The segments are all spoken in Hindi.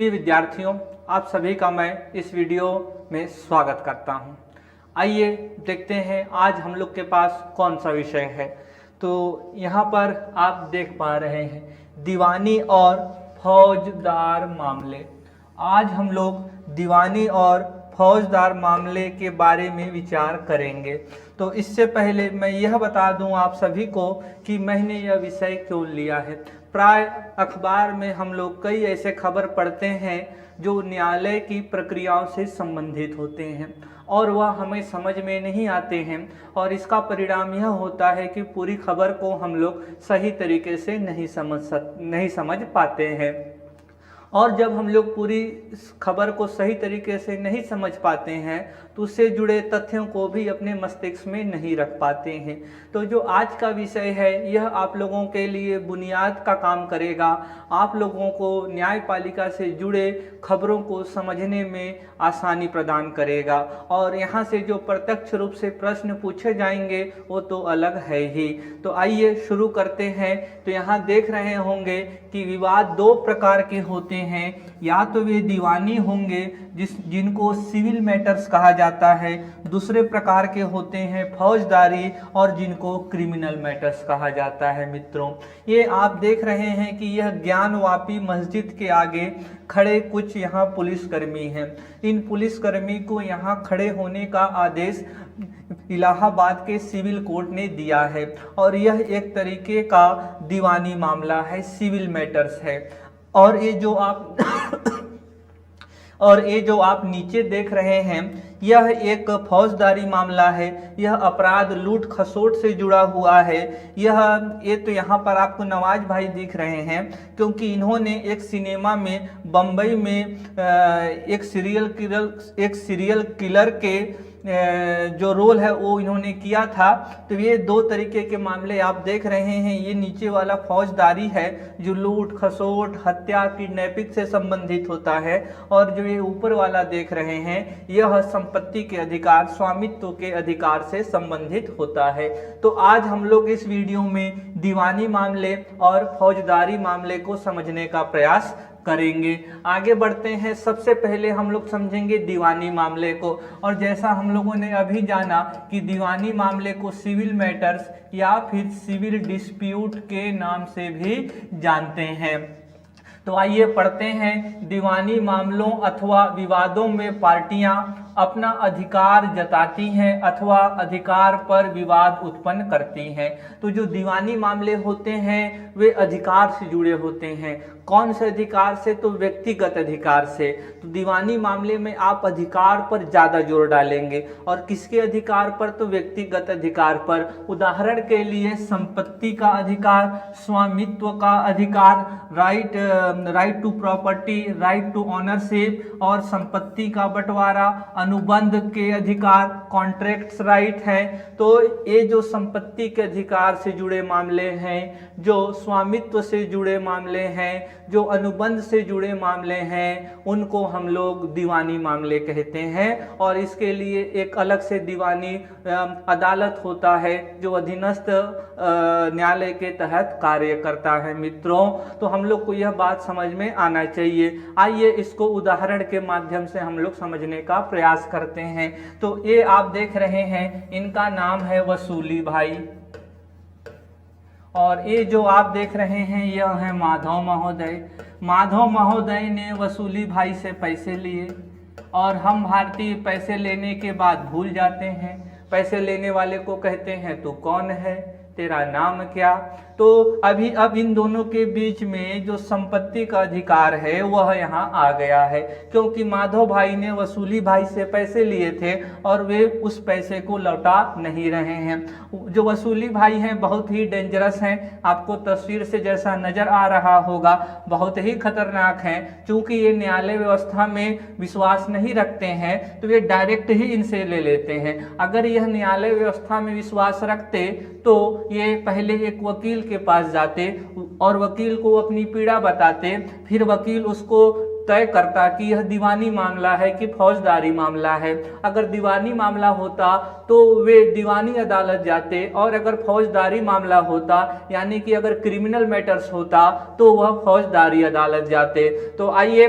विद्यार्थियों, आप सभी का मैं इस वीडियो में स्वागत करता हूं। आइए देखते हैं आज हम लोग के पास कौन सा विषय है। तो यहाँ पर आप देख पा रहे हैं दीवानी और फौजदार मामले। आज हम लोग दीवानी और फौजदार मामले के बारे में विचार करेंगे। तो इससे पहले मैं यह बता दूं आप सभी को कि मैंने यह विषय क्यों लिया है। प्राय अखबार में हम लोग कई ऐसे खबर पढ़ते हैं जो न्यायालय की प्रक्रियाओं से संबंधित होते हैं और वह हमें समझ में नहीं आते हैं, और इसका परिणाम यह होता है कि पूरी खबर को हम लोग सही तरीके से नहीं समझ पाते हैं। और जब हम लोग पूरी खबर को सही तरीके से नहीं समझ पाते हैं तो उससे जुड़े तथ्यों को भी अपने मस्तिष्क में नहीं रख पाते हैं। तो जो आज का विषय है यह आप लोगों के लिए बुनियाद का काम करेगा। आप लोगों को न्यायपालिका से जुड़े खबरों को समझने में आसानी प्रदान करेगा, और यहाँ से जो प्रत्यक्ष रूप से प्रश्न पूछे जाएंगे वो तो अलग है ही। तो आइए शुरू करते हैं। तो यहाँ देख रहे होंगे कि विवाद दो प्रकार के होते हैं। या तो वे दीवानी होंगे जिनको सिविल मैटर्स कहा जाता है, दूसरे प्रकार के होते हैं फौजदारी और जिनको क्रिमिनल मैटर्स कहा जाता है। मित्रों, ये आप देख रहे हैं कि यह ज्ञानवापी मस्जिद के आगे खड़े कुछ यहाँ पुलिसकर्मी हैं। इन पुलिसकर्मी को यहाँ खड़े होने का आदेश इलाहाबाद के सिविल कोर्ट ने दिया है, और यह एक तरीके का दीवानी मामला है, सिविल मैटर्स है। और ये जो आप नीचे देख रहे हैं यह एक फौजदारी मामला है। यह अपराध लूट खसोट से जुड़ा हुआ है। ये तो यहाँ पर आपको नवाज भाई दिख रहे हैं, क्योंकि इन्होंने एक सिनेमा में बम्बई में एक सीरियल किलर के जो रोल है वो इन्होंने किया था। तो ये दो तरीके के मामले आप देख रहे हैं। ये नीचे वाला फौजदारी है जो लूट खसोट हत्या किडनैपिंग से संबंधित होता है, और जो ये ऊपर वाला देख रहे हैं यह संपत्ति के अधिकार स्वामित्व के अधिकार से संबंधित होता है। तो आज हम लोग इस वीडियो में दीवानी मामले और फौजदारी मामले को समझने का प्रयास करेंगे। आगे बढ़ते हैं। सबसे पहले हम लोग समझेंगे दीवानी मामले को, और जैसा हम लोगों ने अभी जाना कि दीवानी मामले को सिविल मैटर्स या फिर सिविल डिस्प्यूट के नाम से भी जानते हैं। तो आइए पढ़ते हैं। दीवानी मामलों अथवा विवादों में पार्टियां अपना अधिकार जताती हैं अथवा अधिकार पर विवाद उत्पन्न करती हैं। तो जो दीवानी मामले होते हैं वे अधिकार से जुड़े होते हैं। कौन से अधिकार से? तो व्यक्तिगत अधिकार से। तो दीवानी मामले में आप अधिकार पर ज़्यादा जोर डालेंगे, और किसके अधिकार पर? तो व्यक्तिगत अधिकार पर। उदाहरण के लिए संपत्ति का अधिकार, स्वामित्व का अधिकार, right to property, right to ownership, और संपत्ति का बंटवारा, अनुबंध के अधिकार, कॉन्ट्रैक्ट्स राइट है। तो ये जो संपत्ति के अधिकार से जुड़े मामले हैं, जो स्वामित्व से जुड़े मामले हैं, जो अनुबंध से जुड़े मामले हैं, उनको हम लोग दीवानी मामले कहते हैं। और इसके लिए एक अलग से दीवानी अदालत होता है जो अधीनस्थ न्यायालय के तहत कार्य करता है। मित्रों, तो हम लोग को यह बात समझ में आना चाहिए। आइए इसको उदाहरण के माध्यम से हम लोग समझने का प्रयास करते हैं। तो ये आप देख रहे हैं, इनका नाम है वसूली भाई, और ये जो आप देख रहे हैं यह है माधव महोदय। माधव महोदय ने वसूली भाई से पैसे लिए, और हम भारतीय पैसे लेने के बाद भूल जाते हैं। पैसे लेने वाले को कहते हैं तू कौन है, तेरा नाम क्या? तो अब इन दोनों के बीच में जो संपत्ति का अधिकार है वह यहाँ आ गया है, क्योंकि माधव भाई ने वसूली भाई से पैसे लिए थे और वे उस पैसे को लौटा नहीं रहे हैं। जो वसूली भाई हैं बहुत ही डेंजरस हैं। आपको तस्वीर से जैसा नजर आ रहा होगा बहुत ही खतरनाक हैं। चूंकि ये न्यायालय व्यवस्था में विश्वास नहीं रखते हैं तो ये डायरेक्ट ही इनसे ले लेते हैं। अगर यह न्यायालय व्यवस्था में विश्वास रखते तो ये पहले एक वकील के पास जाते और वकील को अपनी पीड़ा बताते, फिर वकील उसको तय करता कि यह दीवानी मामला है कि फौजदारी मामला है। अगर दीवानी मामला होता तो वे दीवानी अदालत जाते, और अगर फौजदारी मामला होता यानी कि अगर क्रिमिनल मैटर्स होता तो वह फौजदारी अदालत जाते। तो आइए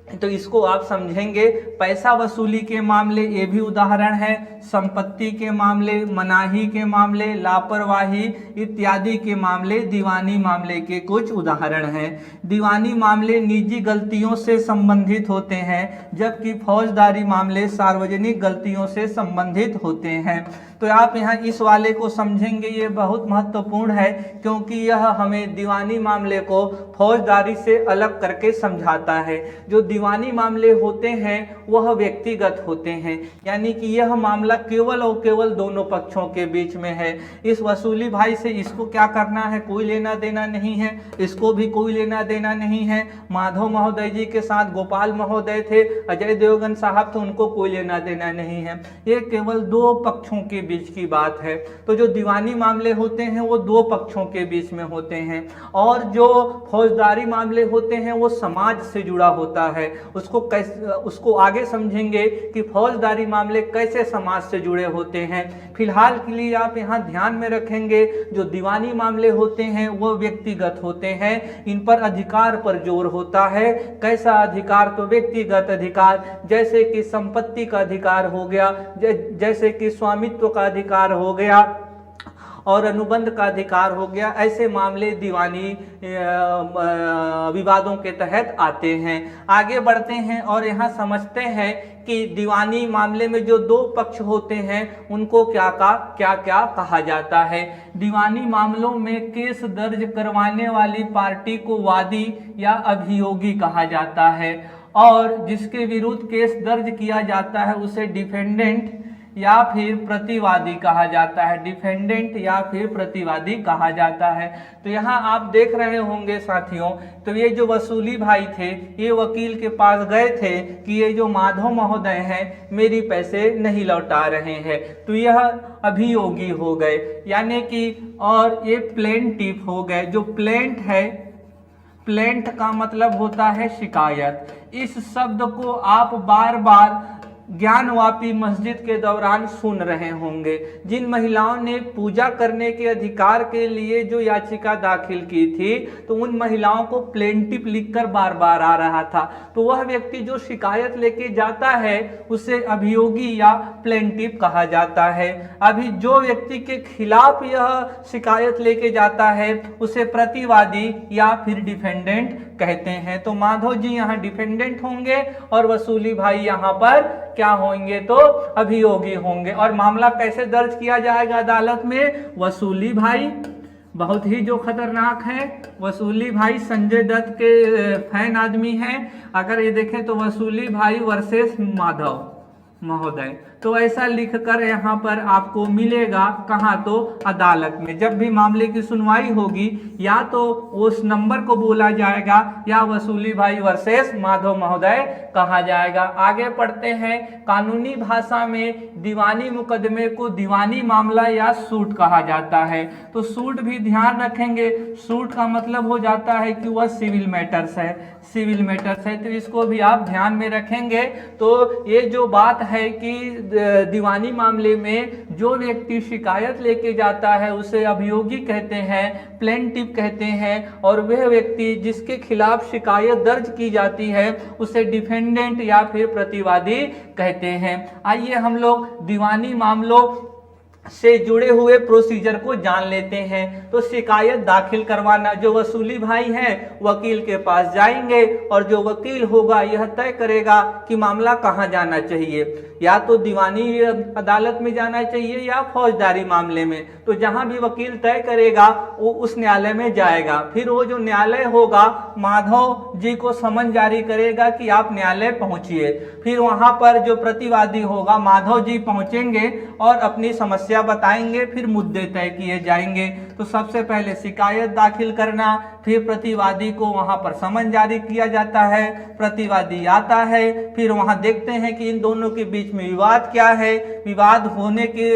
तो इसको आप समझेंगे। पैसा वसूली के मामले ये भी उदाहरण है, संपत्ति के मामले, मनाही के मामले, लापरवाही इत्यादि के मामले दीवानी मामले के कुछ उदाहरण हैं। दीवानी मामले निजी गलतियों से संबंधित होते हैं, जबकि फौजदारी मामले सार्वजनिक गलतियों से संबंधित होते हैं। तो आप यहाँ इस वाले को समझेंगे, ये बहुत महत्वपूर्ण है, क्योंकि यह हमें दीवानी मामले को फौजदारी से अलग करके समझाता है। जो दीवानी मामले होते हैं वह व्यक्तिगत होते हैं, यानी कि यह मामला केवल और केवल दोनों पक्षों के बीच में है। इस वसूली भाई से इसको क्या करना है, कोई लेना देना नहीं है, इसको भी कोई लेना देना नहीं है। माधव महोदय जी के साथ गोपाल महोदय थे, अजय देवगन साहब थे, उनको कोई लेना देना नहीं है। ये केवल दो पक्षों के बीच की बात है। तो जो दीवानी मामले होते हैं वो दो पक्षों के बीच में होते हैं, और जो फौजदारी मामले होते हैं वो समाज से जुड़ा होता है। उसको आगे समझेंगे कि फौजदारी मामले कैसे समाज से जुड़े होते हैं। फिलहाल के लिए आप यहाँ ध्यान में रखेंगे, जो दीवानी मामले होते हैं वो व्यक्तिगत होते हैं, इन पर अधिकार पर जोर होता है। कैसा अधिकार, तो व्यक्तिगत अधिकार, जैसे कि संपत्ति का अधिकार हो गया, जैसे कि स्वामित्व का अधिकार हो गया और अनुबंध का अधिकार हो गया। ऐसे मामले दीवानी विवादों के तहत आते हैं। आगे बढ़ते हैं और यहाँ समझते हैं कि दीवानी मामले में जो दो पक्ष होते हैं उनको क्या क्या कहा जाता है। दीवानी मामलों में केस दर्ज करवाने वाली पार्टी को वादी या अभियोगी कहा जाता है, और जिसके विरुद्ध केस दर्ज किया जाता है उसे डिफेंडेंट या फिर प्रतिवादी कहा जाता है। डिफेंडेंट या फिर प्रतिवादी कहा जाता है। तो यहाँ आप देख रहे होंगे साथियों, तो ये जो वसूली भाई थे ये वकील के पास गए थे कि ये जो माधव महोदय हैं मेरी पैसे नहीं लौटा रहे हैं, तो यह अभियोगी हो गए, यानी कि, और ये प्लेंटिफ हो गए। जो प्लेंट है, प्लेंट का मतलब होता है शिकायत। इस शब्द को आप बार बार ज्ञानवापी मस्जिद के दौरान सुन रहे होंगे। जिन महिलाओं ने पूजा करने के अधिकार के लिए जो याचिका दाखिल की थी, तो उन महिलाओं को प्लेंटिफ लिखकर बार बार आ रहा था। तो वह व्यक्ति जो शिकायत लेके जाता है उसे अभियोगी या प्लेंटिफ कहा जाता है। अभी जो व्यक्ति के खिलाफ यह शिकायत लेके जाता है उसे प्रतिवादी या फिर डिफेंडेंट कहते हैं। तो माधव जी यहाँ डिफेंडेंट होंगे और वसूली भाई यहाँ पर क्या होंगे, तो अभियोगी होंगे। और मामला कैसे दर्ज किया जाएगा अदालत में, वसूली भाई बहुत ही जो खतरनाक है, वसूली भाई संजय दत्त के फैन आदमी हैं। अगर ये देखें तो वसूली भाई वर्सेस माधव महोदय, तो ऐसा लिखकर यहाँ पर आपको मिलेगा। कहाँ, तो अदालत में। जब भी मामले की सुनवाई होगी या तो उस नंबर को बोला जाएगा या वसूली भाई वर्सेस माधव महोदय कहा जाएगा। आगे पढ़ते हैं। कानूनी भाषा में दीवानी मुकदमे को दीवानी मामला या सूट कहा जाता है। तो सूट भी ध्यान रखेंगे, सूट का मतलब हो जाता है कि वह सिविल मैटर्स है, सिविल मैटर्स है, तो इसको भी आप ध्यान में रखेंगे। तो ये जो बात है कि दीवानी मामले में जो व्यक्ति शिकायत लेके जाता है उसे अभियोगी कहते हैं, प्लेंटिफ कहते हैं, और वह व्यक्ति जिसके खिलाफ शिकायत दर्ज की जाती है उसे डिफेंडेंट या फिर प्रतिवादी कहते हैं। आइए हम लोग दीवानी मामलों से जुड़े हुए प्रोसीजर को जान लेते हैं। तो शिकायत दाखिल करवाना, जो वसूली भाई हैं वकील के पास जाएंगे और जो वकील होगा यह तय करेगा कि मामला कहाँ जाना चाहिए, या तो दीवानी अदालत में जाना चाहिए या फौजदारी मामले में। तो जहां भी वकील तय करेगा वो उस न्यायालय में जाएगा। फिर वो जो न्यायालय होगा माधव जी को समन जारी करेगा कि आप न्यायालय पहुंचिए। फिर वहां पर जो प्रतिवादी होगा माधव जी पहुंचेंगे और अपनी समस्या बताएंगे, फिर मुद्दे तय किए जाएंगे। तो सबसे पहले शिकायत दाखिल करना, फिर प्रतिवादी को वहां पर समन जारी किया जाता है, प्रतिवादी आता है, फिर वहां देखते हैं कि इन दोनों के बीच में विवाद क्या है। विवाद होने के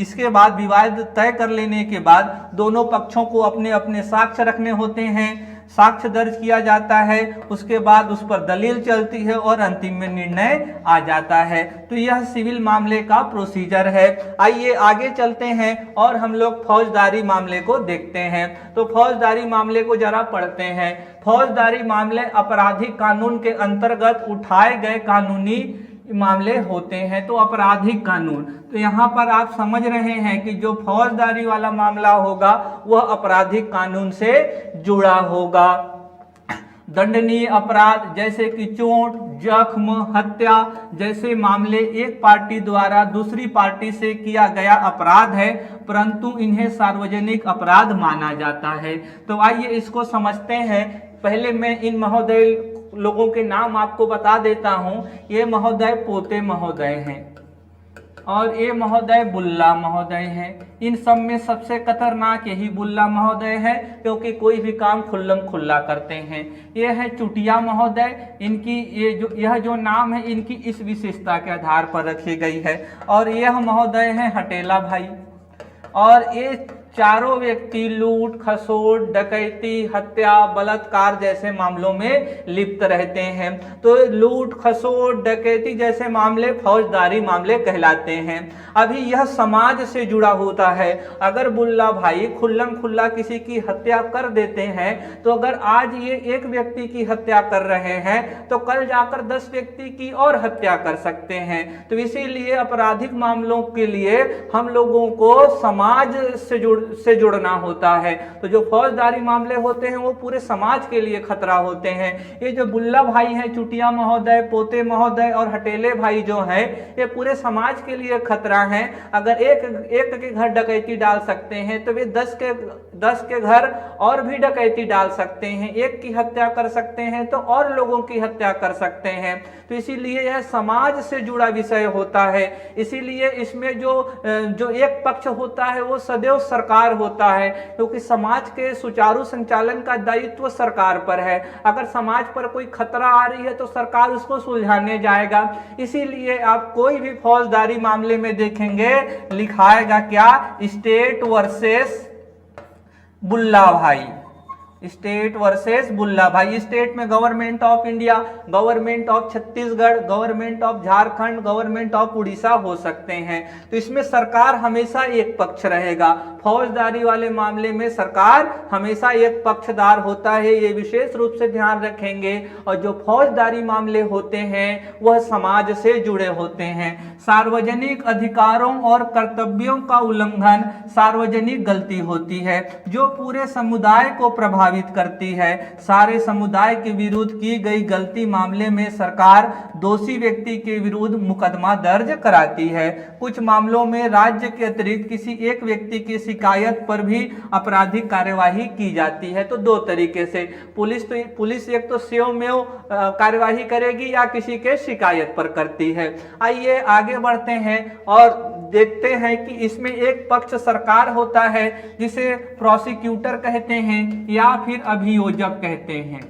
इसके बाद विवाद तय कर लेने के बाद दोनों पक्षों को अपने अपने साक्ष्य रखने होते हैं। साक्ष्य दर्ज किया जाता है, उसके बाद उस पर दलील चलती है और अंतिम में निर्णय आ जाता है। तो यह सिविल मामले का प्रोसीजर है। आइए आगे चलते हैं और हम लोग फौजदारी मामले को देखते हैं। तो फौजदारी मामले को जरा पढ़ते हैं। फौजदारी मामले आपराधिक कानून के अंतर्गत उठाए गए कानूनी मामले होते हैं। तो आपराधिक कानून, तो यहाँ पर आप समझ रहे हैं कि जो फौजदारी वाला मामला होगा वह आपराधिक कानून से जुड़ा होगा। दंडनीय अपराध जैसे कि चोट, जख्म, हत्या जैसे मामले एक पार्टी द्वारा दूसरी पार्टी से किया गया अपराध है, परंतु इन्हें सार्वजनिक अपराध माना जाता है। तो आइए इसको समझते हैं। पहले मैं इन महोदय लोगों के नाम आपको बता देता हूं। ये महोदय पोते महोदय हैं और ये महोदय बुल्ला महोदय हैं। इन सब में सबसे खतरनाक यही बुल्ला महोदय है, क्योंकि कोई भी काम खुल्लम खुल्ला करते हैं। ये है चुटिया महोदय। इनकी यह जो नाम है इनकी इस विशेषता के आधार पर रखी गई है। और यह महोदय है हटेला भाई। और ये चारों व्यक्ति लूट, खसोट, डकैती, हत्या, बलात्कार जैसे मामलों में लिप्त रहते हैं। तो लूट, खसोट, डकैती जैसे मामले फौजदारी मामले कहलाते हैं। अभी यह समाज से जुड़ा होता है। अगर बुल्ला भाई खुल्लम खुल्ला किसी की हत्या कर देते हैं, तो अगर आज ये एक व्यक्ति की हत्या कर रहे हैं तो कल जाकर 10 व्यक्ति की और हत्या कर सकते हैं। तो इसीलिए आपराधिक मामलों के लिए हम लोगों को समाज से जुड़ना होता है। तो जो फौजदारी मामले होते हैं वो पूरे समाज के लिए खतरा होते हैं। ये जो बुल्ला भाई हैं, चुटिया महोदय, पोते महोदय और हटेले भाई जो हैं, ये पूरे समाज के लिए खतरा हैं। अगर एक के घर डकैती डाल सकते हैं तो वे 10 के घर और भी डकैती डाल सकते हैं। एक की हत्या कर सकते हैं तो और लोगों की हत्या कर सकते हैं। तो इसीलिए यह समाज से जुड़ा विषय होता है। इसीलिए इसमें जो एक पक्ष होता है वो सदैव सरकार होता है, क्योंकि समाज के सुचारू संचालन का दायित्व सरकार पर है। अगर समाज पर कोई खतरा आ रही है तो सरकार उसको सुलझाने जाएगा। इसीलिए आप कोई भी फौजदारी मामले में देखेंगे लिखाएगा क्या, स्टेट वर्सेस बुल्ला भाई। स्टेट वर्सेस बुल्ला भाई। स्टेट में government of India, government of Chhattisgarh, government of Jharkhand, government of Orissa हो सकते हैं। तो इसमें सरकार हमेशा एक पक्ष रहेगा। फौजदारी वाले मामले में सरकार हमेशा एक पक्षदार होता है, ये विशेष रूप से ध्यान रखेंगे। और जो फौजदारी मामले होते हैं वह समाज से जुड़े होते हैं। सार्वजनिक अधिकारों और कर्तव्यों का उल्लंघन सार्वजनिक गलती होती है जो पूरे समुदाय को प्रभावित करती है। सारे समुदाय के विरुद्ध की गई गलती मामले में सरकार दोषी व्यक्ति के विरुद्ध मुकदमा दर्ज कराती है। कुछ मामलों में राज्य के अतिरिक्त किसी एक व्यक्ति की शिकायत पर भी आपराधिक कार्यवाही की जाती है। तो दो तरीके से पुलिस एक तो स्वयं कार्यवाही करेगी या किसी के शिकायत पर करती है। आइए आगे बढ़ते हैं और देखते हैं कि इसमें एक पक्ष सरकार होता है जिसे प्रोसिक्यूटर कहते हैं या फिर अभियोजक कहते हैं।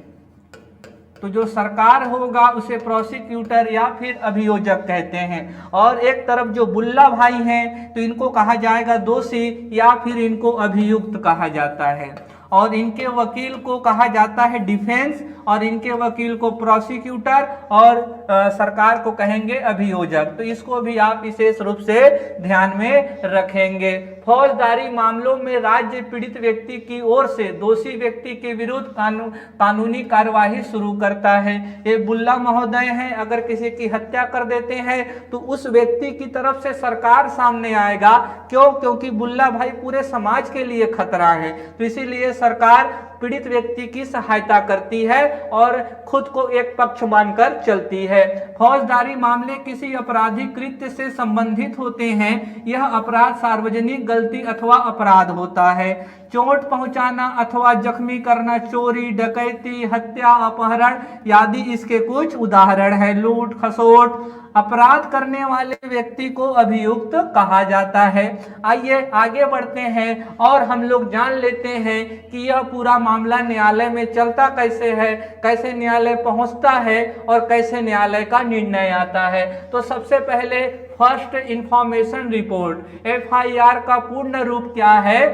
तो जो सरकार होगा उसे प्रोसिक्यूटर या फिर अभियोजक कहते हैं। और एक तरफ जो बुल्ला भाई हैं तो इनको कहा जाएगा दोषी या फिर इनको अभियुक्त कहा जाता है। और इनके वकील को कहा जाता है डिफेंस, और इनके वकील को प्रोसिक्यूटर, और सरकार को कहेंगे अभियोजक। तो इसको भी आप विशेष रूप से ध्यान में रखेंगे। फौजदारी मामलों में राज्य पीड़ित व्यक्ति की ओर से दोषी व्यक्ति के विरुद्ध कानूनी कार्यवाही शुरू करता है। ये बुल्ला महोदय हैं, अगर किसी की हत्या कर देते हैं तो उस व्यक्ति की तरफ से सरकार सामने आएगा। क्यों? क्योंकि बुल्ला भाई पूरे समाज के लिए खतरा है। तो इसीलिए सरकार पीड़ित व्यक्ति की सहायता करती है और खुद को एक पक्ष मानकर चलती है। फौजदारी मामले किसी आपराधिक कृत्य से संबंधित होते हैं। यह अपराध सार्वजनिक गलती अथवा अपराध होता है। चोट पहुंचाना अथवा जख्मी करना, चोरी, डकैती, हत्या, अपहरण आदि इसके कुछ उदाहरण है। लूट, खसोट अपराध करने वाले व्यक्ति को अभियुक्त कहा जाता है। आइए आगे बढ़ते हैं और हम लोग जान लेते हैं कि यह पूरा मामला न्यायालय में चलता कैसे है, कैसे न्यायालय पहुंचता है और कैसे न्यायालय का निर्णय आता है। तो सबसे पहले फर्स्ट इंफॉर्मेशन रिपोर्ट, FIR का पूर्ण रूप क्या है?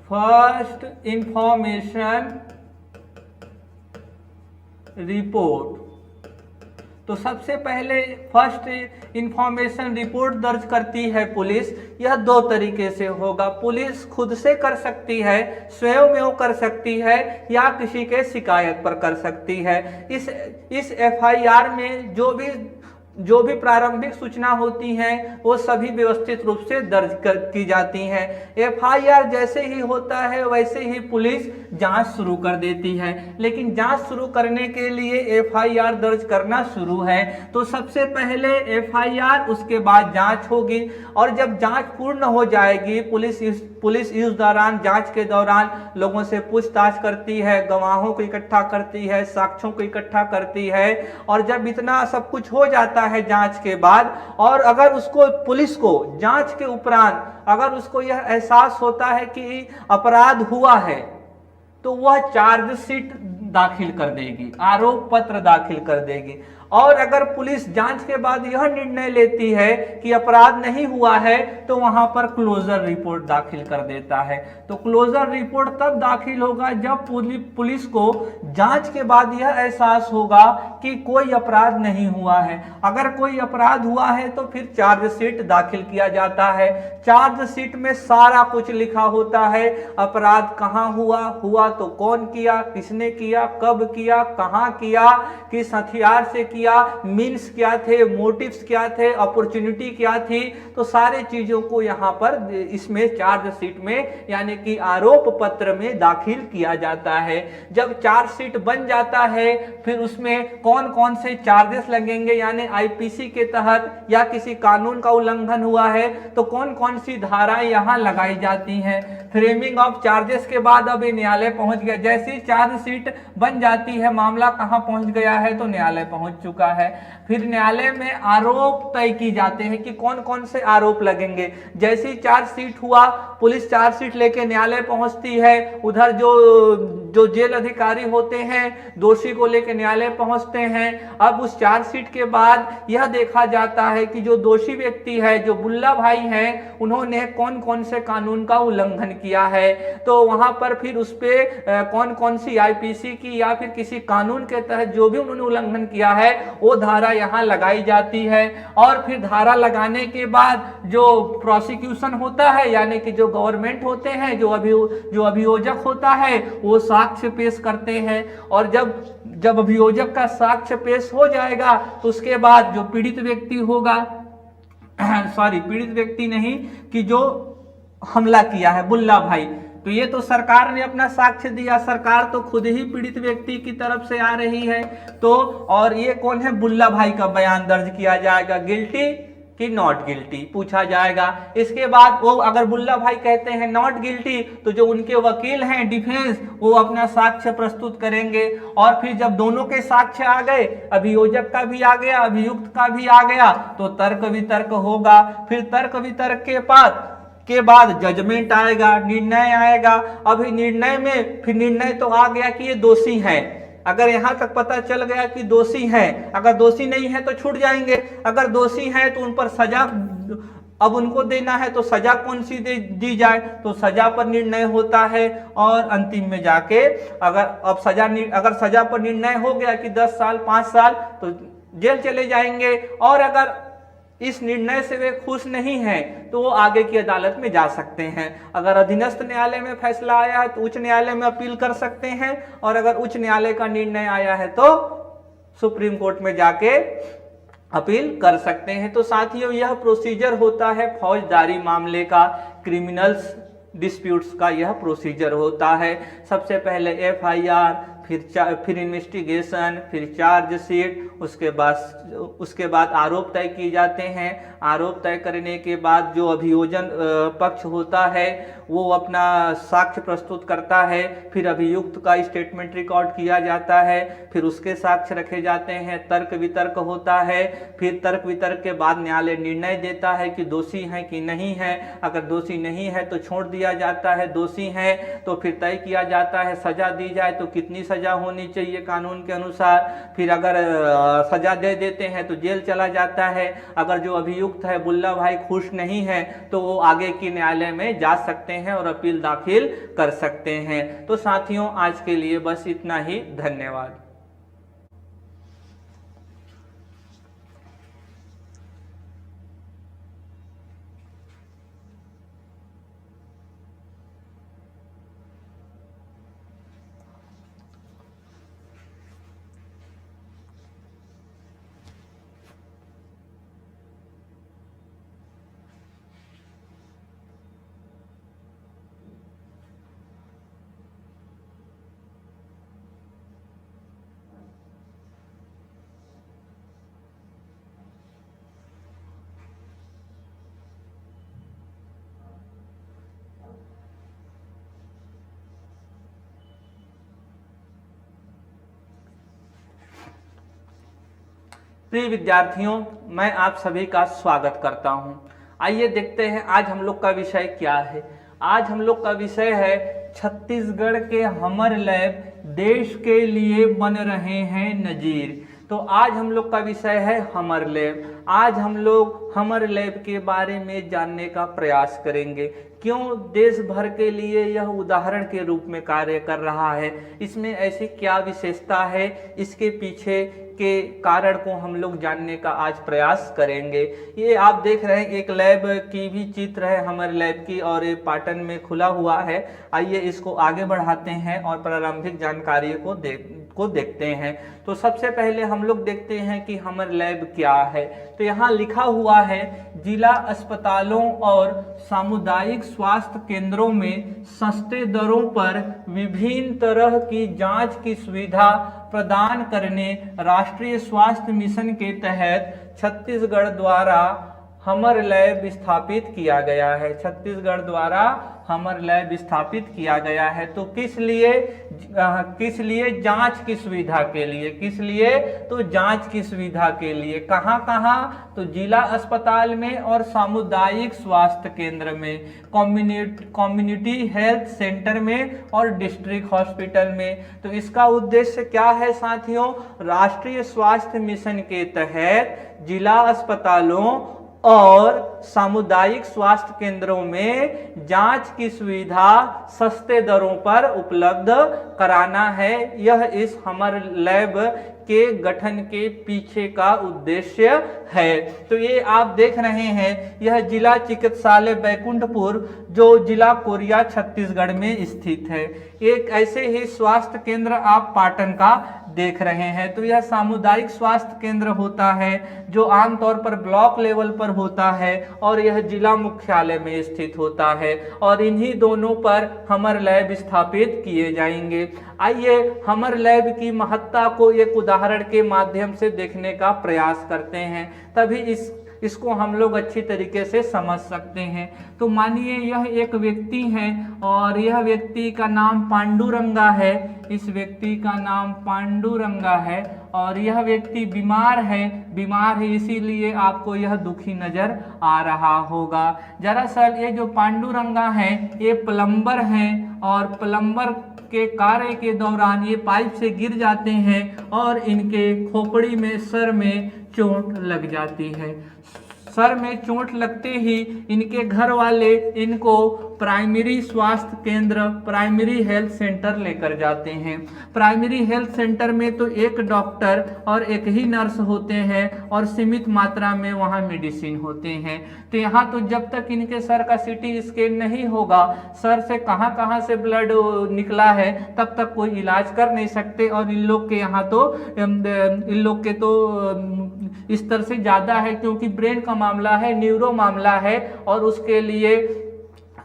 First information report. तो सबसे पहले फर्स्ट इंफॉर्मेशन रिपोर्ट दर्ज करती है पुलिस। यह दो तरीके से होगा, पुलिस खुद से कर सकती है, स्वयं में वो कर सकती है, या किसी के शिकायत पर कर सकती है। इस एफआईआर में जो भी प्रारंभिक सूचना होती हैं वो सभी व्यवस्थित रूप से दर्ज की जाती हैं। एफआईआर जैसे ही होता है वैसे ही पुलिस जांच शुरू कर देती है, लेकिन जांच शुरू करने के लिए एफआईआर दर्ज करना शुरू है तो सबसे पहले एफआईआर, उसके बाद जांच होगी, और जब जांच पूर्ण हो जाएगी पुलिस इस दौरान, जांच के दौरान लोगों से पूछताछ करती है, गवाहों को इकट्ठा करती है, साक्ष्यों को इकट्ठा करती है, और जब इतना सब कुछ हो जाता है जांच के बाद, और अगर उसको पुलिस को जांच के उपरांत अगर उसको यह एहसास होता है कि अपराध हुआ है तो वह चार्जशीट दाखिल कर देगी, आरोप पत्र दाखिल कर देगी। और अगर पुलिस जांच के बाद यह निर्णय लेती है कि अपराध नहीं हुआ है तो वहां पर क्लोजर रिपोर्ट दाखिल कर देता है। तो क्लोजर रिपोर्ट तब दाखिल होगा जब पुलिस को जांच के बाद यह एहसास होगा कि कोई अपराध नहीं हुआ है। अगर कोई अपराध हुआ है तो फिर चार्जशीट दाखिल किया जाता है। चार्जशीट में सारा कुछ लिखा होता है, अपराध कहाँ हुआ तो कौन किया, किसने किया, कब किया, कहाँ किया, किस हथियार से किया, मीन्स क्या थे, मोटिव्स क्या थे, अपॉर्चुनिटी क्या थी, तो सारे चीजों को यहाँ पर इसमें चार्जशीट में यानी कि आरोप पत्र में दाखिल किया जाता है। जब चार्जशीट बन जाता है फिर उसमें कौन कौन से चार्जेस लगेंगे, यानी आईपीसी के तहत या किसी कानून का उल्लंघन हुआ है तो कौन कौन सी धाराएं यहाँ लगाई जाती हैं। फ्रेमिंग ऑफ चार्जेस के बाद अब न्यायालय पहुंच गया, जैसी चार्जशीट बन जाती है मामला कहां पहुंच गया है तो न्यायालय पहुंच चुका है। फिर न्यायालय में आरोप तय की जाते हैं कि कौन कौन से आरोप लगेंगे। जैसी चार्जशीट हुआ पुलिस चार्जशीट लेके न्यायालय पहुंचती है, उधर जो जेल अधिकारी होते हैं दोषी को लेकर न्यायालय पहुंचते हैं। अब उस चार्जशीट के बाद यह देखा जाता है कि जो दोषी व्यक्ति है, जो बुल्ला भाई हैं, उन्होंने कौन कौन से कानून का उल्लंघन किया है, तो वहां पर फिर उस पे कौन कौन सी आईपीसी की या फिर किसी कानून के तहत जो भी उन्होंने उल्लंघन किया है वो धारा यहाँ लगाई जाती है। और फिर धारा लगाने के बाद जो प्रोसिक्यूशन होता है यानी कि जो गवर्नमेंट होते हैं, जो अभियोजक होता है वो साक्ष्य पेश करते हैं, और जब अभियोजक का साक्ष्य पेश हो जाएगा तो उसके बाद जो पीड़ित व्यक्ति होगा पीड़ित व्यक्ति नहीं कि जो हमला किया है बुल्ला भाई, तो ये तो सरकार ने अपना साक्ष्य दिया, सरकार तो खुद ही पीड़ित व्यक्ति की तरफ से आ रही है। तो और ये कौन है, बुल्ला भाई का बयान दर्ज किया जाएगा, गिल्टी कि नॉट गिल्टी पूछा जाएगा। इसके बाद वो अगर बुल्ला भाई कहते हैं नॉट गिल्टी तो जो उनके वकील हैं डिफेंस वो अपना साक्ष्य प्रस्तुत करेंगे, और फिर जब दोनों के साक्ष्य आ गए, अभियोजक का भी आ गया, अभियुक्त का भी आ गया, तो तर्क वितर्क होगा। फिर तर्क वितर्क के बाद जजमेंट आएगा, निर्णय आएगा। अभी निर्णय तो आ गया कि ये दोषी है, अगर यहां तक पता चल गया कि दोषी है, अगर दोषी नहीं है तो छूट जाएंगे, अगर दोषी है तो उन पर सजा अब उनको देना है तो सजा कौन सी दी जाए, तो सजा पर निर्णय होता है। और अंतिम में जाके अगर सजा पर निर्णय हो गया कि 10 साल 5 साल तो जेल चले जाएंगे, और अगर इस निर्णय से वे खुश नहीं हैं तो वो आगे की अदालत में जा सकते हैं। अगर अधीनस्थ न्यायालय में फैसला आया है तो उच्च न्यायालय में अपील कर सकते हैं, और अगर उच्च न्यायालय का निर्णय आया है तो सुप्रीम कोर्ट में जाके अपील कर सकते हैं। तो साथियों यह प्रोसीजर होता है फौजदारी मामले का, क्रिमिनल्स डिस्प्यूट्स का यह प्रोसीजर होता है। सबसे पहले एफआईआर, फिर इन्वेस्टिगेशन, फिर चार्जशीट, उसके बाद आरोप तय किए जाते हैं। आरोप तय करने के बाद जो अभियोजन पक्ष होता है वो अपना साक्ष्य प्रस्तुत करता है, फिर अभियुक्त का स्टेटमेंट रिकॉर्ड किया जाता है, फिर उसके साक्ष्य रखे जाते हैं, तर्क वितर्क होता है। फिर तर्क वितर्क के बाद न्यायालय निर्णय देता है कि दोषी है कि नहीं है। अगर दोषी नहीं है तो छोड़ दिया जाता है, दोषी है तो फिर तय किया जाता है सजा दी जाए तो कितनी सजा होनी चाहिए कानून के अनुसार। फिर अगर सजा दे देते हैं तो जेल चला जाता है। अगर जो अभियुक्त है बुल्ला भाई खुश नहीं है तो वो आगे की न्यायालय में जा सकते हैं और अपील दाखिल कर सकते हैं। तो साथियों आज के लिए बस इतना ही, धन्यवाद। प्रिय विद्यार्थियों, मैं आप सभी का स्वागत करता हूं। आइए देखते हैं आज हम लोग का विषय क्या है। आज हम लोग का विषय है छत्तीसगढ़ के हमर लैब देश के लिए बन रहे हैं नजीर। तो आज हम लोग का विषय है हमर लैब। आज हम लोग हमर लैब के बारे में जानने का प्रयास करेंगे। क्यों देश भर के लिए यह उदाहरण के रूप में कार्य कर रहा है, इसमें ऐसी क्या विशेषता है, इसके पीछे के कारण को हम लोग जानने का आज प्रयास करेंगे। ये आप देख रहे हैं एक लैब की भी चित्र है हमर लैब की, और ये पाटन में खुला हुआ है। आइए इसको आगे बढ़ाते हैं और प्रारंभिक जानकारी को देखते हैं। तो सबसे पहले हम लोग देखते हैं कि हमर लैब क्या है। तो यहाँ लिखा हुआ है जिला अस्पतालों और सामुदायिक स्वास्थ्य केंद्रों में सस्ते दरों पर विभिन्न तरह की जांच की सुविधा प्रदान करने राष्ट्रीय स्वास्थ्य मिशन के तहत छत्तीसगढ़ द्वारा हमर लैब स्थापित किया गया है। छत्तीसगढ़ द्वारा हमर लैब स्थापित किया गया है। तो किस लिए जांच की सुविधा के लिए, किस लिए तो जांच की सुविधा के लिए। कहाँ कहाँ तो जिला अस्पताल में और सामुदायिक स्वास्थ्य केंद्र में, कम्युनिटी हेल्थ सेंटर में और डिस्ट्रिक्ट हॉस्पिटल में। तो इसका उद्देश्य क्या है साथियों, राष्ट्रीय स्वास्थ्य मिशन के तहत जिला अस्पतालों और सामुदायिक स्वास्थ्य केंद्रों में जांच की सुविधा सस्ते दरों पर उपलब्ध कराना है। यह इस हमर लैब के गठन के पीछे का उद्देश्य है। तो ये आप देख रहे हैं, यह जिला चिकित्सालय बैकुंठपुर जो जिला कोरिया छत्तीसगढ़ में स्थित है। एक ऐसे ही स्वास्थ्य केंद्र आप पाटन का देख रहे हैं। तो यह सामुदायिक स्वास्थ्य केंद्र होता है जो आमतौर पर ब्लॉक लेवल पर होता है, और यह जिला मुख्यालय में स्थित होता है, और इन्हीं दोनों पर हमर लैब स्थापित किए जाएंगे। आइए हमर लैब की महत्ता को एक उदाहरण के माध्यम से देखने का प्रयास करते हैं, तभी इसको हम लोग अच्छी तरीके से समझ सकते हैं। तो मानिए यह एक व्यक्ति है और यह व्यक्ति का नाम पांडुरंगा है। इस व्यक्ति का नाम पांडुरंगा है और यह व्यक्ति बीमार है इसीलिए आपको यह दुखी नजर आ रहा होगा। दरअसल ये जो पांडुरंगा है ये प्लम्बर हैं, और प्लम्बर के कार्य के दौरान ये पाइप से गिर जाते हैं और इनके खोपड़ी में, सर में चोट लग जाती है। सर में चोट लगते ही इनके घर वाले इनको प्राइमरी स्वास्थ्य केंद्र, प्राइमरी हेल्थ सेंटर लेकर जाते हैं। प्राइमरी हेल्थ सेंटर में तो एक डॉक्टर और एक ही नर्स होते हैं और सीमित मात्रा में वहाँ मेडिसिन होते हैं। तो यहाँ तो जब तक इनके सर का सीटी स्कैन नहीं होगा, सर से कहाँ कहाँ से ब्लड निकला है, तब तक कोई इलाज कर नहीं सकते। और इन लोग के यहाँ तो इन लोग के तो स्तर से ज़्यादा है, क्योंकि ब्रेन का मामला है, न्यूरो मामला है, और उसके लिए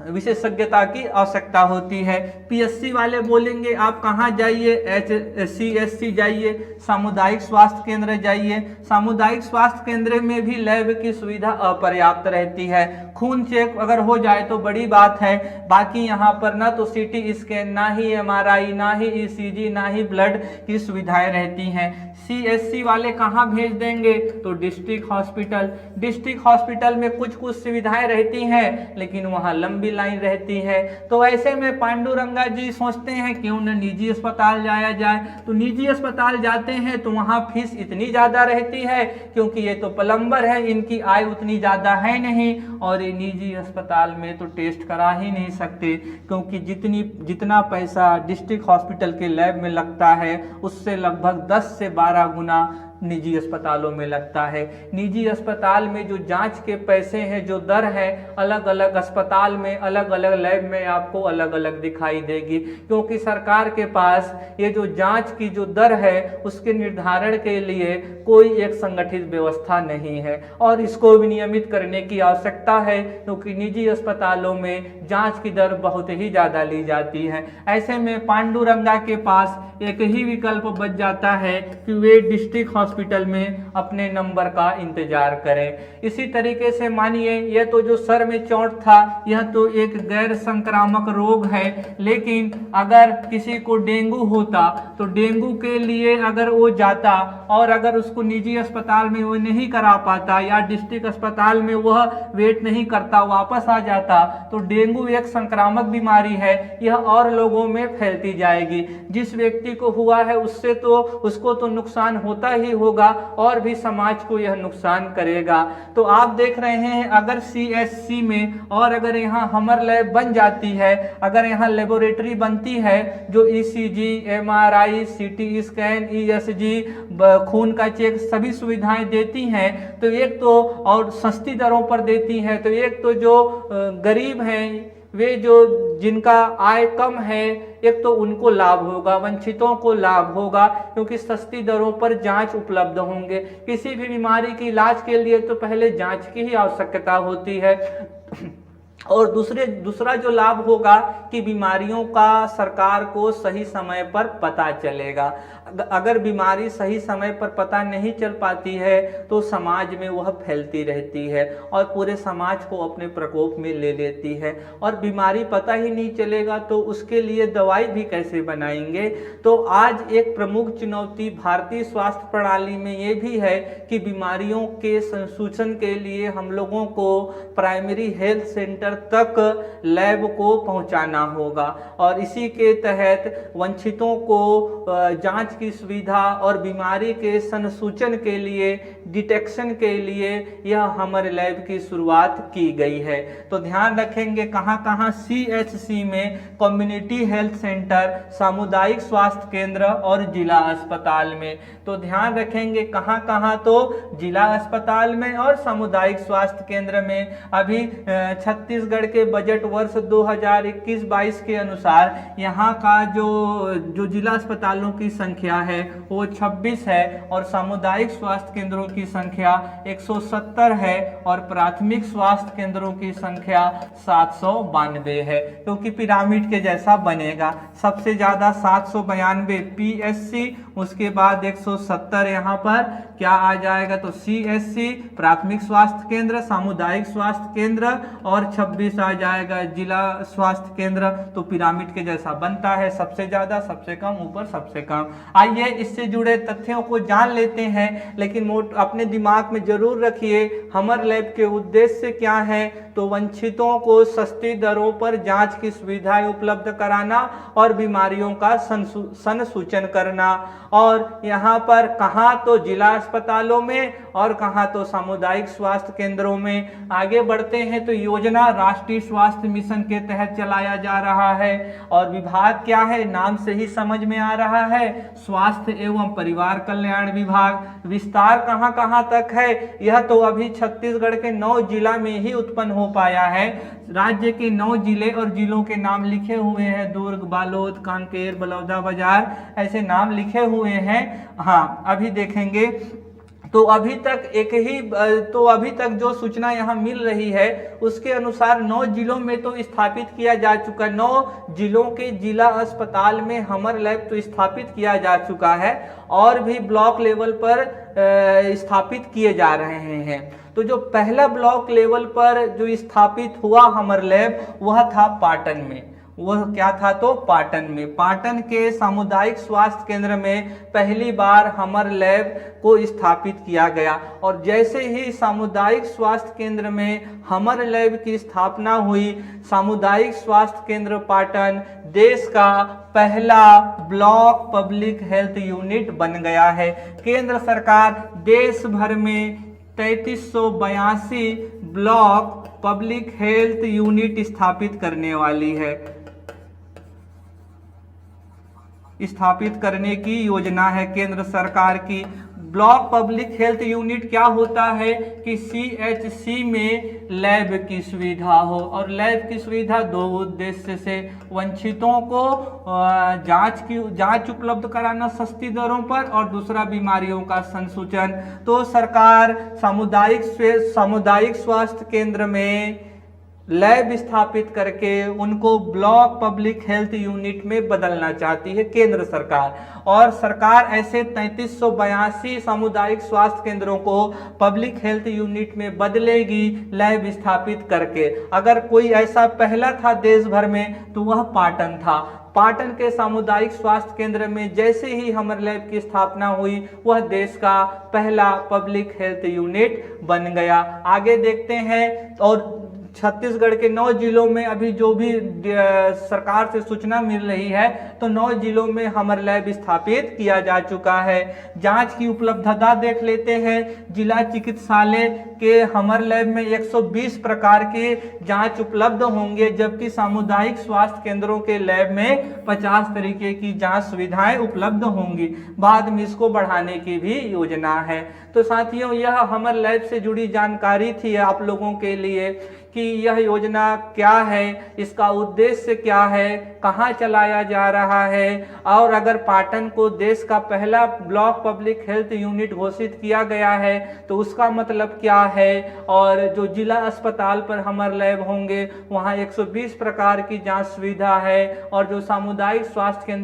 विशेषज्ञता की आवश्यकता होती है। पीएससी वाले बोलेंगे आप कहाँ जाइए, HCSC जाइए, सामुदायिक स्वास्थ्य केंद्र जाइए। सामुदायिक स्वास्थ्य केंद्र में भी लैब की सुविधा अपर्याप्त रहती है। खून चेक अगर हो जाए तो बड़ी बात है, बाकी यहाँ पर ना तो सीटी स्कैन, ना ही MRI, ना ही ECG, ना ही ब्लड की सुविधाएं रहती हैं। CSC वाले कहाँ भेज देंगे तो डिस्ट्रिक्ट हॉस्पिटल। डिस्ट्रिक्ट हॉस्पिटल में कुछ सुविधाएं रहती हैं, लेकिन वहाँ लंबी बड़ी लाइन रहती है। तो ऐसे में पांडुरंगा जी सोचते हैं क्यों न निजी अस्पताल जाया जाए। तो निजी अस्पताल जाते हैं तो वहाँ फीस इतनी ज़्यादा रहती है क्योंकि ये तो प्लम्बर है, इनकी आय उतनी ज़्यादा है नहीं, और ये निजी अस्पताल में तो टेस्ट करा ही नहीं सकते क्योंकि जितना पैसा डिस्ट्रिक्ट हॉस्पिटल के लैब में लगता है उससे लगभग 10 से 12 गुना निजी अस्पतालों में लगता है। निजी अस्पताल में जो जांच के पैसे हैं, जो दर है, अलग अलग अस्पताल में अलग अलग लैब में आपको अलग अलग दिखाई देगी क्योंकि सरकार के पास ये जो जांच की जो दर है उसके निर्धारण के लिए कोई एक संगठित व्यवस्था नहीं है और इसको विनियमित करने की आवश्यकता है क्योंकि निजी अस्पतालों में जांच की दर बहुत ही ज़्यादा ली जाती है। ऐसे में पांडुरंगा के पास एक ही विकल्प बच जाता है कि वे डिस्ट्रिक्ट हॉस्पिटल में अपने नंबर का इंतजार करें। इसी तरीके से मानिए यह तो जो सर में चोट था यह तो एक गैर संक्रामक रोग है, लेकिन अगर किसी को डेंगू होता तो डेंगू के लिए अगर वो जाता और अगर उसको निजी अस्पताल में वो नहीं करा पाता या डिस्ट्रिक्ट अस्पताल में वह वेट नहीं करता, वापस आ जाता, तो डेंगू एक संक्रामक बीमारी है, यह और लोगों में फैलती जाएगी। जिस व्यक्ति को हुआ है उससे तो उसको तो नुकसान होता ही होगा और भी समाज को यह नुकसान करेगा। तो आप देख रहे हैं अगर CHC में और अगर यहाँ हमर लैब बन जाती है, अगर यहाँ लेबोरेटरी बनती है जो ECG, MRI, CT scan, ESG, खून का चेक सभी सुविधाएं देती हैं, तो एक तो और सस्ती दरों पर देती हैं, तो एक तो जो गरीब हैं, वे जो जिनका आय कम है, एक तो उनको लाभ होगा, वंचितों को लाभ होगा क्योंकि सस्ती दरों पर जांच उपलब्ध होंगे। किसी भी बीमारी की इलाज के लिए तो पहले जांच की ही आवश्यकता होती है। और दूसरा जो लाभ होगा कि बीमारियों का सरकार को सही समय पर पता चलेगा। अगर बीमारी सही समय पर पता नहीं चल पाती है तो समाज में वह फैलती रहती है और पूरे समाज को अपने प्रकोप में ले लेती है, और बीमारी पता ही नहीं चलेगा तो उसके लिए दवाई भी कैसे बनाएंगे। तो आज एक प्रमुख चुनौती भारतीय स्वास्थ्य प्रणाली में ये भी है कि बीमारियों के संसूचन के लिए हम लोगों को प्राइमरी हेल्थ सेंटर तक लैब को पहुंचाना होगा और इसी के तहत वंचितों को जांच की सुविधा और बीमारी के संसूचन के लिए, डिटेक्शन के लिए यह हमर लैब की शुरुआत की गई है। तो ध्यान रखेंगे कहाँ CHC में कम्युनिटी हेल्थ सेंटर, सामुदायिक स्वास्थ्य केंद्र और जिला अस्पताल में। तो ध्यान रखेंगे कहाँ तो जिला अस्पताल में और सामुदायिक स्वास्थ्य केंद्र में। अभी छत्तीसगढ़ के बजट वर्ष 2021-22 के अनुसार यहाँ का जो जिला अस्पतालों की संख्या है वो 26 है और सामुदायिक स्वास्थ्य केंद्रों की संख्या 170 है और प्राथमिक स्वास्थ्य केंद्रों की संख्या 792 है, क्योंकि पिरामिड के जैसा बनेगा। सबसे ज़्यादा 792 PSC, उसके बाद 170 यहाँ पर क्या आ जाएगा तो CHC प्राथमिक स्वास्थ्य केंद्र, सामुदायिक स्वास्थ्य केंद्र और 26 आ जाएगा जिला स्वास्थ्य केंद्र। तो पिरामिड के जैसा बनता है, सबसे ज़्यादा, सबसे कम, ऊपर सबसे कम। आइए इससे जुड़े तथ्यों को जान लेते हैं, लेकिन अपने दिमाग में जरूर रखिए हमर लैब के उद्देश्य क्या है। तो वंचितों को सस्ती दरों पर जांच की सुविधाएं उपलब्ध कराना और बीमारियों का संसूचन करना, और यहाँ पर कहाँ तो जिला अस्पतालों में और कहाँ तो सामुदायिक स्वास्थ्य केंद्रों में। आगे बढ़ते हैं तो योजना राष्ट्रीय स्वास्थ्य मिशन के तहत चलाया जा रहा है और विभाग क्या है, नाम से ही समझ में आ रहा है, स्वास्थ्य एवं परिवार कल्याण विभाग। विस्तार कहाँ तक है, यह तो अभी छत्तीसगढ़ के 9 जिला में ही उत्पन्न हो पाया है। राज्य के 9 जिले और जिलों के नाम लिखे हुए हैं, दुर्ग, बालोद, कांकेर, बलौदाबाजार, ऐसे नाम लिखे हुए हैं। हाँ, अभी देखेंगे तो अभी तक जो सूचना यहाँ मिल रही है उसके अनुसार 9 जिलों में तो स्थापित किया जा चुका है। 9 जिलों के जिला अस्पताल में हमर लैब तो स्थापित किया जा चुका है और भी ब्लॉक लेवल पर स्थापित किए जा रहे हैं। तो जो पहला ब्लॉक लेवल पर जो स्थापित हुआ हमर लैब वह था पाटन में। वह क्या था, तो पाटन में। पाटन के सामुदायिक स्वास्थ्य केंद्र में पहली बार हमर लैब को स्थापित किया गया। और जैसे ही सामुदायिक स्वास्थ्य केंद्र में हमर लैब की स्थापना हुई, सामुदायिक स्वास्थ्य केंद्र पाटन देश का पहला ब्लॉक पब्लिक हेल्थ यूनिट बन गया है। केंद्र सरकार देश भर में 3382 ब्लॉक पब्लिक हेल्थ यूनिट स्थापित करने वाली है, स्थापित करने की योजना है केंद्र सरकार की। ब्लॉक पब्लिक हेल्थ यूनिट क्या होता है कि CHC में लैब की सुविधा हो, और लैब की सुविधा दो उद्देश्य से, वंचितों को जांच उपलब्ध कराना सस्ती दरों पर, और दूसरा बीमारियों का संसूचन। तो सरकार सामुदायिक स्वास्थ्य केंद्र में लैब स्थापित करके उनको ब्लॉक पब्लिक हेल्थ यूनिट में बदलना चाहती है केंद्र सरकार। और सरकार ऐसे 3382 सामुदायिक स्वास्थ्य केंद्रों को पब्लिक हेल्थ यूनिट में बदलेगी लैब स्थापित करके। अगर कोई ऐसा पहला था देश भर में तो वह पाटन था। पाटन के सामुदायिक स्वास्थ्य केंद्र में जैसे ही हमर लैब की स्थापना हुई, वह देश का पहला पब्लिक हेल्थ यूनिट बन गया। आगे देखते हैं। और छत्तीसगढ़ के 9 जिलों में अभी जो भी सरकार से सूचना मिल रही है, तो 9 जिलों में हमर लैब स्थापित किया जा चुका है। जांच की उपलब्धता देख लेते हैं। जिला चिकित्सालय के हमर लैब में 120 प्रकार के जांच उपलब्ध होंगे, जबकि सामुदायिक स्वास्थ्य केंद्रों के लैब में 50 तरीके की जांच सुविधाएं उपलब्ध होंगी। बाद में इसको बढ़ाने की भी योजना है। तो साथियों, यह हमर लैब से जुड़ी जानकारी थी आप लोगों के लिए कि यह योजना क्या है, इसका उद्देश्य क्या है, कहाँ चलाया जा रहा है, और अगर पाटन को देश का पहला ब्लॉक पब्लिक हेल्थ यूनिट घोषित किया गया है तो उसका मतलब क्या है। और जो जिला अस्पताल पर हमर लैब होंगे वहाँ 120 प्रकार की जांच सुविधा है, और जो सामुदायिक स्वास्थ्य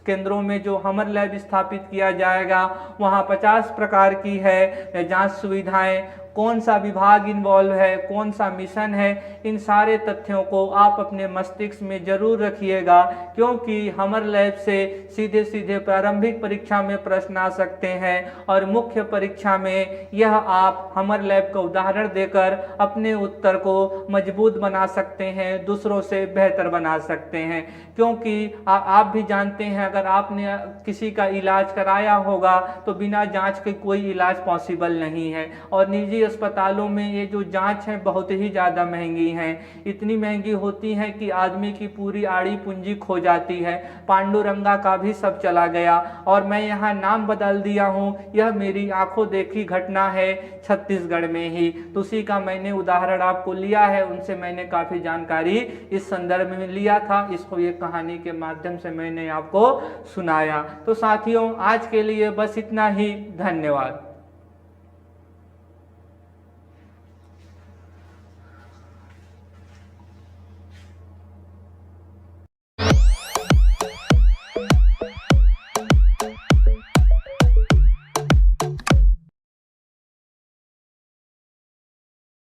केंद्रों में जो हमर लैब स्थापित किया जाएगा वहाँ 50 प्रकार की है जांच सुविधाएं। कौन सा विभाग इन्वॉल्व है, कौन सा मिशन है, इन सारे तथ्यों को आप अपने मस्तिष्क में जरूर रखिएगा, क्योंकि हमर लैब से सीधे सीधे प्रारंभिक परीक्षा में प्रश्न आ सकते हैं, और मुख्य परीक्षा में यह आप हमर लैब का उदाहरण देकर अपने उत्तर को मजबूत बना सकते हैं, दूसरों से बेहतर बना सकते हैं। क्योंकि आप भी जानते हैं, अगर आपने किसी का इलाज कराया होगा तो बिना जांच के कोई इलाज पॉसिबल नहीं है। और निजी अस्पतालों में ये जो जांच है बहुत ही ज़्यादा महंगी हैं, इतनी महंगी होती हैं कि आदमी की पूरी आड़ी पूंजी खो जाती है। पांडुरंगा का भी सब चला गया, और मैं यहाँ नाम बदल दिया हूँ, यह मेरी आंखों देखी घटना है छत्तीसगढ़ में ही। तो उसी का मैंने उदाहरण आपको लिया है, उनसे मैंने काफ़ी जानकारी इस संदर्भ में लिया था, इसको ये कहानी के माध्यम से मैंने आपको सुनाया। तो साथियों, आज के लिए बस इतना ही। धन्यवाद।